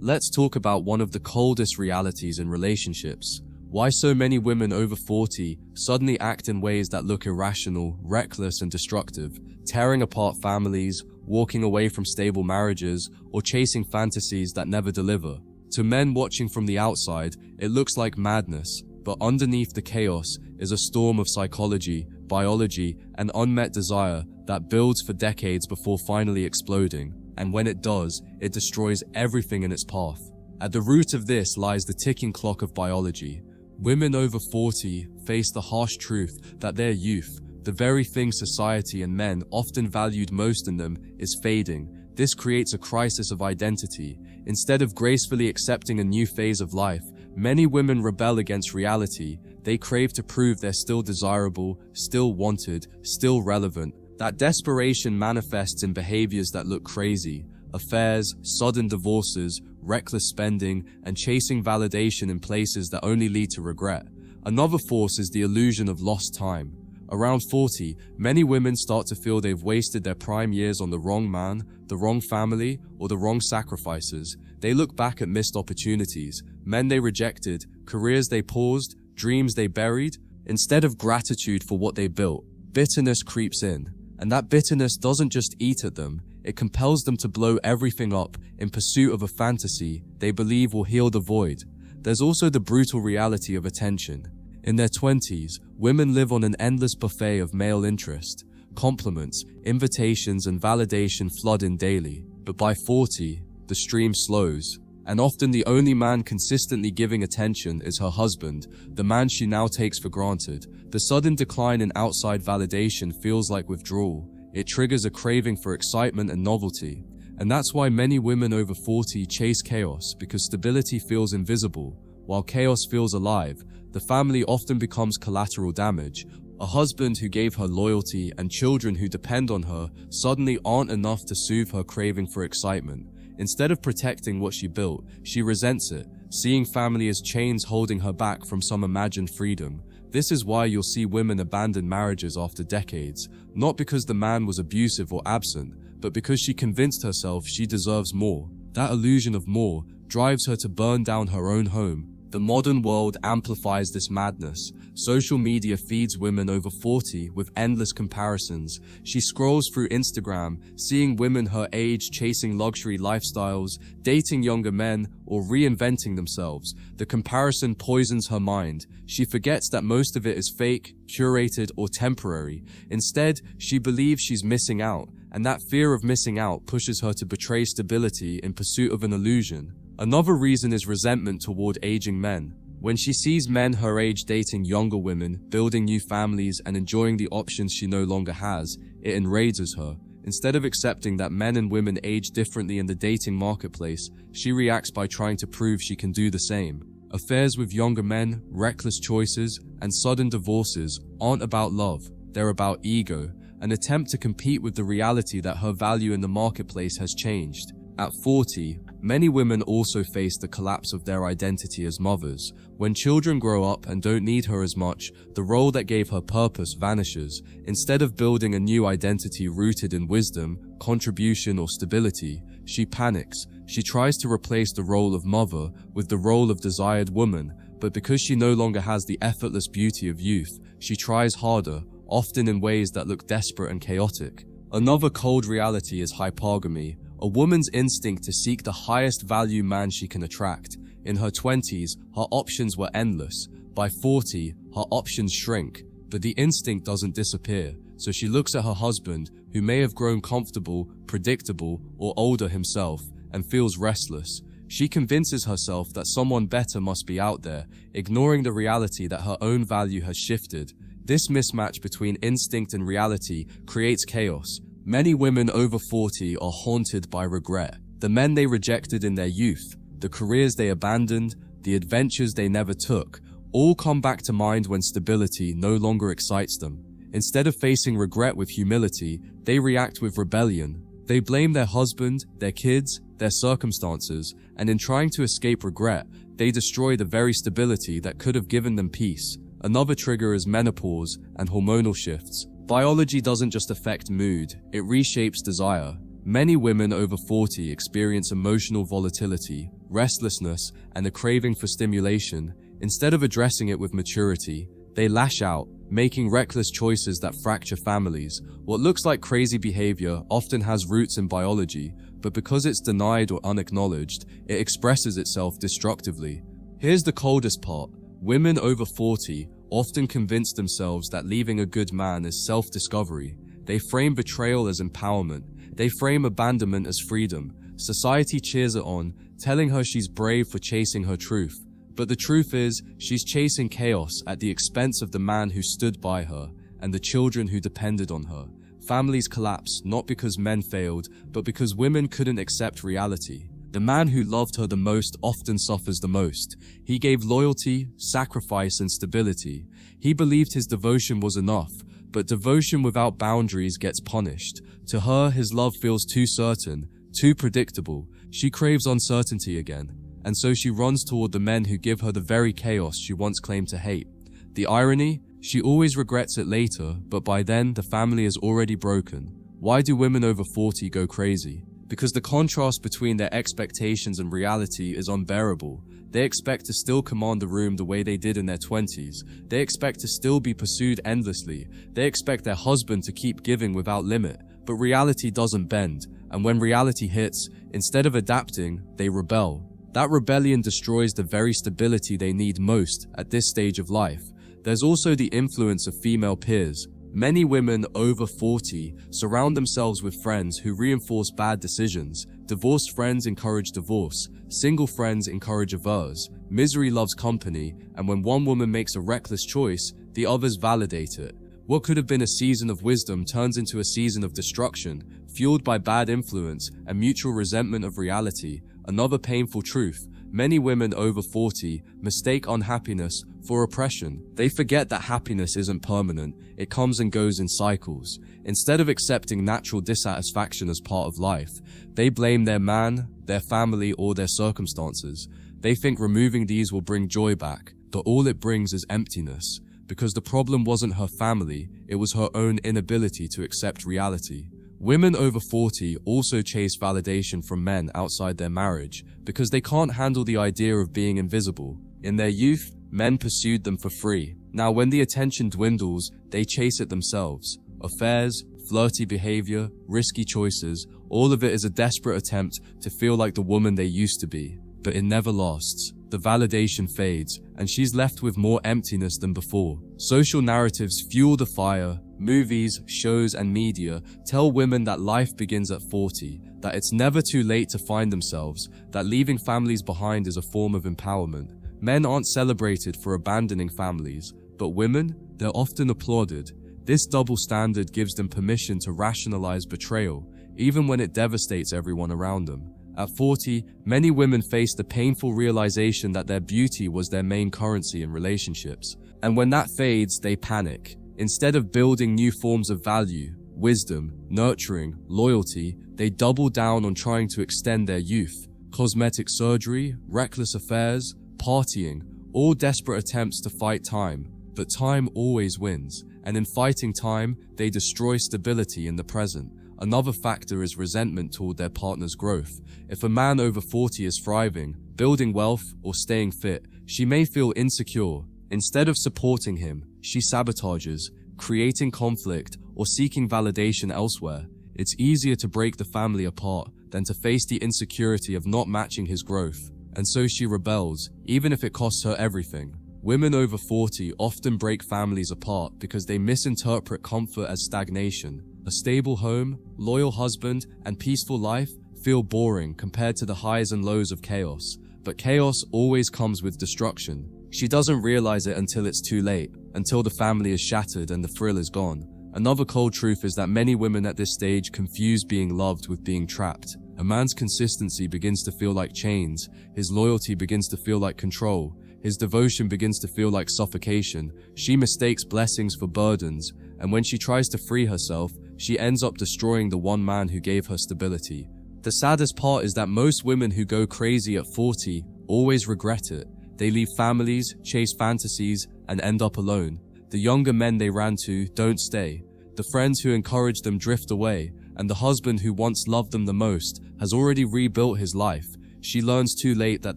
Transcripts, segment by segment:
Let's talk about one of the coldest realities in relationships. Why so many women over 40 suddenly act in ways that look irrational, reckless, and destructive, tearing apart families, walking away from stable marriages, or chasing fantasies that never deliver. To men watching from the outside, it looks like madness, but underneath the chaos is a storm of psychology, biology, and unmet desire that builds for decades before finally exploding. And when it does, it destroys everything in its path. At the root of this lies the ticking clock of biology. Women over 40 face the harsh truth that their youth, the very thing society and men often valued most in them, is fading. This creates a crisis of identity. Instead of gracefully accepting a new phase of life, many women rebel against reality. They crave to prove they're still desirable, still wanted, still relevant. That desperation manifests in behaviors that look crazy: affairs, sudden divorces, reckless spending, and chasing validation in places that only lead to regret. Another force is the illusion of lost time. Around 40, many women start to feel they've wasted their prime years on the wrong man, the wrong family, or the wrong sacrifices. They look back at missed opportunities, men they rejected, careers they paused, dreams they buried. Instead of gratitude for what they built, bitterness creeps in. And that bitterness doesn't just eat at them, it compels them to blow everything up in pursuit of a fantasy they believe will heal the void. There's also the brutal reality of attention. In their 20s, women live on an endless buffet of male interest. Compliments, invitations, and validation flood in daily. But by 40, the stream slows. And often the only man consistently giving attention is her husband, the man she now takes for granted. The sudden decline in outside validation feels like withdrawal. It triggers a craving for excitement and novelty. And that's why many women over 40 chase chaos, because stability feels invisible. While chaos feels alive, the family often becomes collateral damage. A husband who gave her loyalty and children who depend on her suddenly aren't enough to soothe her craving for excitement. Instead of protecting what she built, she resents it, seeing family as chains holding her back from some imagined freedom. This is why you'll see women abandon marriages after decades, not because the man was abusive or absent, but because she convinced herself she deserves more. That illusion of more drives her to burn down her own home. The modern world amplifies this madness. Social media feeds women over 40 with endless comparisons. She scrolls through Instagram, seeing women her age chasing luxury lifestyles, dating younger men, or reinventing themselves. The comparison poisons her mind. She forgets that most of it is fake, curated, or temporary. Instead, she believes she's missing out, and that fear of missing out pushes her to betray stability in pursuit of an illusion. Another reason is resentment toward aging men. When she sees men her age dating younger women, building new families, and enjoying the options she no longer has, it enrages her. Instead of accepting that men and women age differently in the dating marketplace, she reacts by trying to prove she can do the same. Affairs with younger men, reckless choices, and sudden divorces aren't about love, they're about ego, an attempt to compete with the reality that her value in the marketplace has changed. At 40, many women also face the collapse of their identity as mothers. When children grow up and don't need her as much, the role that gave her purpose vanishes. Instead of building a new identity rooted in wisdom, contribution, or stability, she panics. She tries to replace the role of mother with the role of desired woman, but because she no longer has the effortless beauty of youth, she tries harder, often in ways that look desperate and chaotic. Another cold reality is hypergamy, a woman's instinct to seek the highest value man she can attract. In her 20s, her options were endless. By 40, her options shrink, but the instinct doesn't disappear. So she looks at her husband, who may have grown comfortable, predictable, or older himself, and feels restless. She convinces herself that someone better must be out there, ignoring the reality that her own value has shifted. This mismatch between instinct and reality creates chaos. Many women over 40 are haunted by regret. The men they rejected in their youth, the careers they abandoned, the adventures they never took, all come back to mind when stability no longer excites them. Instead of facing regret with humility, they react with rebellion. They blame their husband, their kids, their circumstances, and in trying to escape regret, they destroy the very stability that could have given them peace. Another trigger is menopause and hormonal shifts. Biology doesn't just affect mood, it reshapes desire. Many women over 40 experience emotional volatility, restlessness, and a craving for stimulation. Instead of addressing it with maturity, they lash out, making reckless choices that fracture families. What looks like crazy behavior often has roots in biology, but because it's denied or unacknowledged, it expresses itself destructively. Here's the coldest part. Women over 40 often convince themselves that leaving a good man is self-discovery. They frame betrayal as empowerment. They frame abandonment as freedom. Society cheers it on, telling her she's brave for chasing her truth. But the truth is, she's chasing chaos at the expense of the man who stood by her and the children who depended on her. Families collapse not because men failed, but because women couldn't accept reality. The man who loved her the most often suffers the most. He gave loyalty, sacrifice, and stability. He believed his devotion was enough, but devotion without boundaries gets punished. To her, his love feels too certain, too predictable. She craves uncertainty again, and so she runs toward the men who give her the very chaos she once claimed to hate. The irony? She always regrets it later, but by then, the family is already broken. Why do women over 40 go crazy? Because the contrast between their expectations and reality is unbearable. They expect to still command the room the way they did in their 20s. They expect to still be pursued endlessly. They expect their husband to keep giving without limit. But reality doesn't bend, and when reality hits, instead of adapting, they rebel. That rebellion destroys the very stability they need most at this stage of life. There's also the influence of female peers. Many women over 40 surround themselves with friends who reinforce bad decisions. Divorced friends encourage divorce. Single friends encourage averse. Misery loves company, and when one woman makes a reckless choice, the others validate it. What could have been a season of wisdom turns into a season of destruction, fueled by bad influence and mutual resentment of reality. Another painful truth. Many women over 40 mistake unhappiness for oppression. They forget that happiness isn't permanent, it comes and goes in cycles. Instead of accepting natural dissatisfaction as part of life, they blame their man, their family, or their circumstances. They think removing these will bring joy back, but all it brings is emptiness. Because the problem wasn't her family, it was her own inability to accept reality. Women over 40 also chase validation from men outside their marriage because they can't handle the idea of being invisible. In their youth, men pursued them for free. Now when the attention dwindles, they chase it themselves. Affairs, flirty behavior, risky choices, all of it is a desperate attempt to feel like the woman they used to be. But it never lasts. The validation fades, and she's left with more emptiness than before. Social narratives fuel the fire. Movies, shows, and media tell women that life begins at 40, that it's never too late to find themselves, that leaving families behind is a form of empowerment. Men aren't celebrated for abandoning families, but women, they're often applauded. This double standard gives them permission to rationalize betrayal, even when it devastates everyone around them. At 40, many women face the painful realization that their beauty was their main currency in relationships. And when that fades, they panic. Instead of building new forms of value, wisdom, nurturing, loyalty, they double down on trying to extend their youth. Cosmetic surgery, reckless affairs, partying, all desperate attempts to fight time. But time always wins, and in fighting time, they destroy stability in the present. Another factor is resentment toward their partner's growth. If a man over 40 is thriving, building wealth, or staying fit, she may feel insecure. Instead of supporting him, she sabotages, creating conflict or seeking validation elsewhere. It's easier to break the family apart than to face the insecurity of not matching his growth. And so she rebels, even if it costs her everything. Women over 40 often break families apart because they misinterpret comfort as stagnation. A stable home, loyal husband, and peaceful life feel boring compared to the highs and lows of chaos. But chaos always comes with destruction. She doesn't realize it until it's too late, until the family is shattered and the thrill is gone. Another cold truth is that many women at this stage confuse being loved with being trapped. A man's consistency begins to feel like chains, his loyalty begins to feel like control, his devotion begins to feel like suffocation. She mistakes blessings for burdens, and when she tries to free herself, she ends up destroying the one man who gave her stability. The saddest part is that most women who go crazy at 40 always regret it. They leave families, chase fantasies, and end up alone. The younger men they ran to don't stay. The friends who encourage them drift away, and the husband who once loved them the most has already rebuilt his life. She learns too late that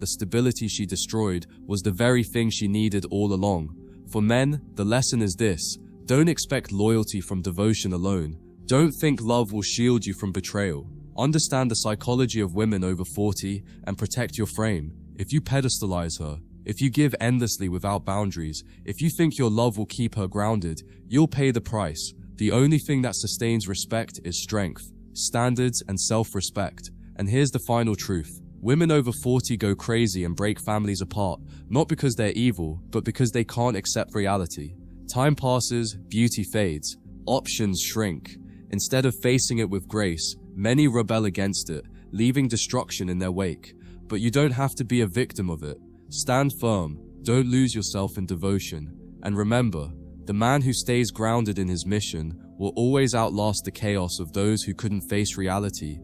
the stability she destroyed was the very thing she needed all along. For men, the lesson is this: don't expect loyalty from devotion alone. Don't think love will shield you from betrayal. Understand the psychology of women over 40 and protect your frame. If you pedestalize her, if you give endlessly without boundaries, if you think your love will keep her grounded, you'll pay the price. The only thing that sustains respect is strength, standards, and self-respect. And here's the final truth. Women over 40 go crazy and break families apart, not because they're evil, but because they can't accept reality. Time passes, beauty fades, options shrink. Instead of facing it with grace, many rebel against it, leaving destruction in their wake. But you don't have to be a victim of it. Stand firm, don't lose yourself in devotion, and remember, the man who stays grounded in his mission will always outlast the chaos of those who couldn't face reality